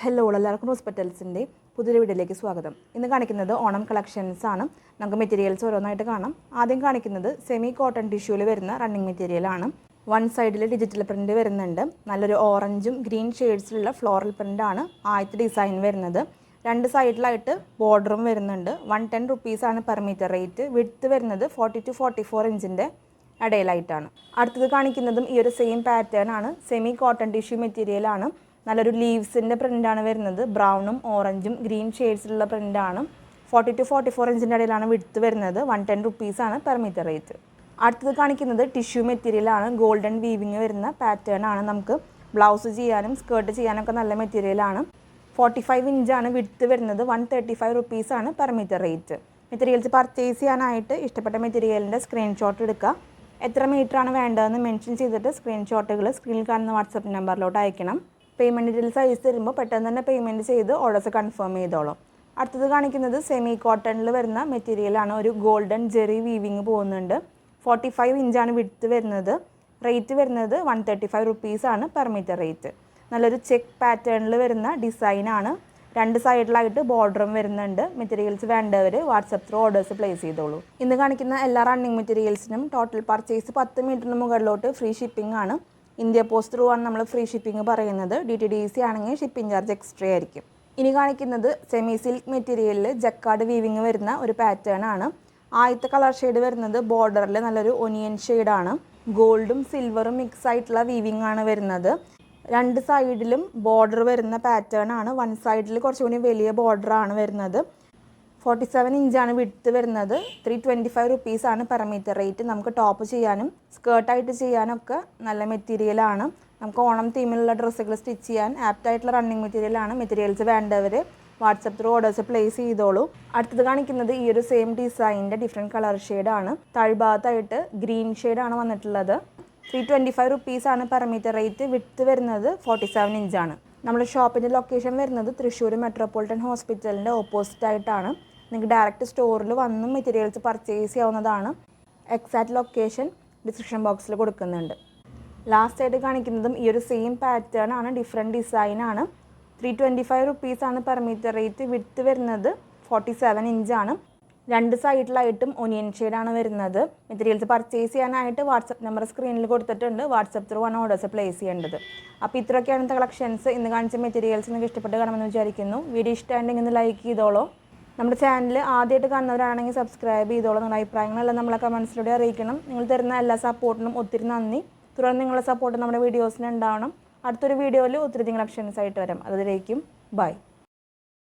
Hello എല്ലാവർക്കും ഹോസ്പിറ്റൽസിൻ്റെ പുതിയൊരു വീഡിയോയിലേക്ക് സ്വാഗതം. ഇന്ന് കാണിക്കുന്നത് ഓണം കളക്ഷൻസ് ആണ്. നമുക്ക് മെറ്റീരിയൽസ് ഓരോന്നായിട്ട് കാണാം. ആദ്യം കാണിക്കുന്നത് സെമി കോട്ടൺ ടിഷ്യൂവിൽ വരുന്ന റണ്ണിങ് മെറ്റീരിയലാണ്. വൺ സൈഡിൽ ഡിജിറ്റൽ പ്രിൻറ്റ് വരുന്നുണ്ട്. നല്ലൊരു ഓറഞ്ചും ഗ്രീൻ ഷെയ്ഡ്സിലുള്ള ഫ്ലോറൽ പ്രിൻ്റാണ് ആദ്യത്തെ ഡിസൈൻ വരുന്നത്. രണ്ട് സൈഡിലായിട്ട് ബോർഡറും വരുന്നുണ്ട്. 110 റുപ്പീസാണ് പെർ മീറ്റർ റേറ്റ്. വിഡ്ത്ത് വരുന്നത് 40 to 44 ഇഞ്ചിൻ്റെ ഇടയിലായിട്ടാണ്. അടുത്തത് കാണിക്കുന്നതും ഈ ഒരു സെയിം പാറ്റേൺ ആണ്. സെമി കോട്ടൺ ടിഷ്യൂ മെറ്റീരിയലാണ്. നല്ലൊരു ലീവ്സിൻ്റെ പ്രിൻ്റാണ് വരുന്നത്. ബ്രൗണും ഓറഞ്ചും ഗ്രീൻ ഷെയ്ഡ്സിലുള്ള പ്രിൻ്റാണ്. 40 to 44 ഇഞ്ചിൻ്റെ ഇടയിലാണ് വിഡ്ത്ത് വരുന്നത്. 110 റുപ്പീസാണ് പെർ മീറ്റർ റേറ്റ്. അടുത്തത് കാണിക്കുന്നത് ടിഷ്യൂ മെറ്റീരിയലാണ്. ഗോൾഡൻ വീവിങ് വരുന്ന പാറ്റേൺ ആണ്. നമുക്ക് ബ്ലൗസ് ചെയ്യാനും സ്കേർട്ട് ചെയ്യാനൊക്കെ നല്ല മെറ്റീരിയലാണ്. 45 ഇഞ്ചാണ് വിഡ്ത്ത് വരുന്നത്. 135 റുപ്പീസാണ് per metre rate. Materials purchase ചെയ്യാനായിട്ട് ഇഷ്ടപ്പെട്ട മെറ്റീരിയലിൻ്റെ സ്ക്രീൻഷോട്ട് എടുക്കുക. എത്ര മീറ്ററാണ് വേണ്ടതെന്ന് മെൻഷൻ ചെയ്തിട്ട് സ്ക്രീൻഷോട്ടുകൾ സ്ക്രീനിൽ കാണുന്ന വാട്സപ്പ് നമ്പറിലോട്ട് അയക്കണം. പേയ്മെൻറ്റ് ഡീറ്റെയിൽസ് അയച്ച് തരുമ്പോൾ പെട്ടെന്ന് തന്നെ പേയ്മെൻറ്റ് ചെയ്ത് ഓർഡേഴ്സ് കൺഫേം ചെയ്തോളൂ. അടുത്തത് കാണിക്കുന്നത് സെമി കോട്ടണിൽ വരുന്ന മെറ്റീരിയലാണ്. ഒരു ഗോൾഡൻ ജെറി വീവിങ് പോകുന്നുണ്ട്. 45 ഇഞ്ചാണ് വിഡ്ത്ത് വരുന്നത്. റേറ്റ് വരുന്നത് 135 റുപ്പീസാണ് പെർ മീറ്റർ റേറ്റ്. നല്ലൊരു ചെക്ക് പാറ്റേണിൽ വരുന്ന ഡിസൈനാണ്. രണ്ട് സൈഡിലായിട്ട് ബോർഡറും വരുന്നുണ്ട്. മെറ്റീരിയൽസ് വേണ്ടവർ വാട്സപ്പ് ത്രൂ ഓർഡേഴ്സ് പ്ലേസ് ചെയ്തോളൂ. ഇന്ന് കാണിക്കുന്ന എല്ലാ റണ്ണിങ് മെറ്റീരിയൽസിനും ടോട്ടൽ പർച്ചേസ് 10 മീറ്ററിന് മുകളിലോട്ട് ഫ്രീ ഷിപ്പിംഗ് ആണ്. ഇന്ത്യ പോസ്റ്റ് ത്രൂ ആണ് നമ്മൾ ഫ്രീ ഷിപ്പിംഗ് പറയുന്നത്. DTDC ആണെങ്കിൽ ഷിപ്പിംഗ് ചാർജ് എക്സ്ട്രാ ആയിരിക്കും. ഇനി കാണിക്കുന്നത് സെമി സിൽക്ക് മെറ്റീരിയലിൽ ജക്കാർഡ് വീവിങ് വരുന്ന ഒരു പാറ്റേൺ ആണ്. ആദ്യത്തെ കളർ ഷെയ്ഡ് വരുന്നത് ബോർഡറിൽ നല്ലൊരു ഒനിയൻ ഷെയ്ഡാണ്. ഗോൾഡും സിൽവറും മിക്സ് ആയിട്ടുള്ള വീവിങ് ആണ് വരുന്നത്. രണ്ട് സൈഡിലും ബോർഡർ വരുന്ന പാറ്റേൺ ആണ്. വൺ സൈഡിൽ കുറച്ചുകൂടി വലിയ ബോർഡറാണ് വരുന്നത്. 47 ഇഞ്ചാണ് വിഡ്ത്ത് വരുന്നത്. 325 റുപ്പീസാണ് പെർ മീറ്റർ റേറ്റ്. നമുക്ക് ടോപ്പ് ചെയ്യാനും സ്കേർട്ടായിട്ട് ചെയ്യാനൊക്കെ നല്ല മെറ്റീരിയലാണ്. നമുക്ക് ഓണം തീമിലുള്ള ഡ്രസ്സുകൾ സ്റ്റിച്ച് ചെയ്യാൻ ആപ്റ്റായിട്ടുള്ള റണ്ണിങ് മെറ്റീരിയലാണ്. മെറ്റീരിയൽസ് വേണ്ടവർ വാട്സപ്പ് ത്രൂ ഓർഡേഴ്സ് പ്ലേസ് ചെയ്തോളൂ. അടുത്തത് കാണിക്കുന്നത് ഈ ഒരു സെയിം ഡിസൈനിൻ്റെ ഡിഫറെൻറ്റ് കളർ ഷെയ്ഡാണ്. താഴ്ഭാഗത്തായിട്ട് ഗ്രീൻ ഷെയ്ഡാണ് വന്നിട്ടുള്ളത്. 325 റുപ്പീസാണ് പെർ മീറ്റർ റേറ്റ്. വിഡ്ത്ത് വരുന്നത് 47 ഇഞ്ചാണ്. നമ്മുടെ ഷോപ്പിൻ്റെ ലൊക്കേഷൻ വരുന്നത് തൃശ്ശൂർ മെട്രോപൊളിറ്റൻ ഹോസ്പിറ്റലിൻ്റെ ഓപ്പോസിറ്റ് ആയിട്ടാണ്. നിങ്ങൾക്ക് ഡയറക്റ്റ് സ്റ്റോറിൽ വന്നും മെറ്റീരിയൽസ് പർച്ചേസ് ചെയ്യാവുന്നതാണ്. എക്സാക്റ്റ് ലൊക്കേഷൻ ഡിസ്ക്രിപ്ഷൻ ബോക്സിൽ കൊടുക്കുന്നുണ്ട്. ലാസ്റ്റ് ആയിട്ട് കാണിക്കുന്നതും ഈ ഒരു സെയിം പാറ്റേൺ ആണ്. ഡിഫറെൻറ്റ് ഡിസൈനാണ്. 325 റുപ്പീസാണ് പെർ മീറ്റർ റേറ്റ്. വിഡ്ത്ത് വരുന്നത് 47 ഇഞ്ചാണ്. രണ്ട് സൈഡിലായിട്ടും ഒനിയൻ ഷെയ്ഡാണ് വരുന്നത്. മെറ്റീരിയൽസ് പർച്ചേസ് ചെയ്യാനായിട്ട് വാട്സപ്പ് നമ്പർ സ്ക്രീനിൽ കൊടുത്തിട്ടുണ്ട്. വാട്സപ്പ് ത്രൂ ആണ് ഓർഡേഴ്സ് പ്ലേസ് ചെയ്യേണ്ടത്. അപ്പോൾ ഇത്രയൊക്കെയാണ് കളക്ഷൻസ്. ഇന്ന് കാണിച്ച മെറ്റീരിയൽസ് നിങ്ങൾക്ക് ഇഷ്ടപ്പെട്ട് കാണുമെന്ന് വിചാരിക്കുന്നു. വീഡിയോ ഇഷ്ടമായിട്ടുണ്ടെങ്കിൽ ഒന്ന് ലൈക്ക് ചെയ്തോളൂ. നമ്മുടെ ചാനൽ ആദ്യമായിട്ട് കാണുന്നവരാണെങ്കിൽ സബ്സ്ക്രൈബ് ചെയ്തോളൂ. നിങ്ങളുടെ അഭിപ്രായങ്ങളെല്ലാം നമ്മളെ കമൻസിലൂടെ അറിയിക്കണം. നിങ്ങൾ തരുന്ന എല്ലാ സപ്പോർട്ടിനും ഒത്തിരി നന്ദി. തുടർന്ന് നിങ്ങളുടെ സപ്പോർട്ട് നമ്മുടെ വീഡിയോസിന് ഉണ്ടാവണം. അടുത്തൊരു വീഡിയോയിൽ ഒത്തിരി കളക്ഷൻസ് ആയിട്ട് വരാം. അതിലേക്കും ബൈ.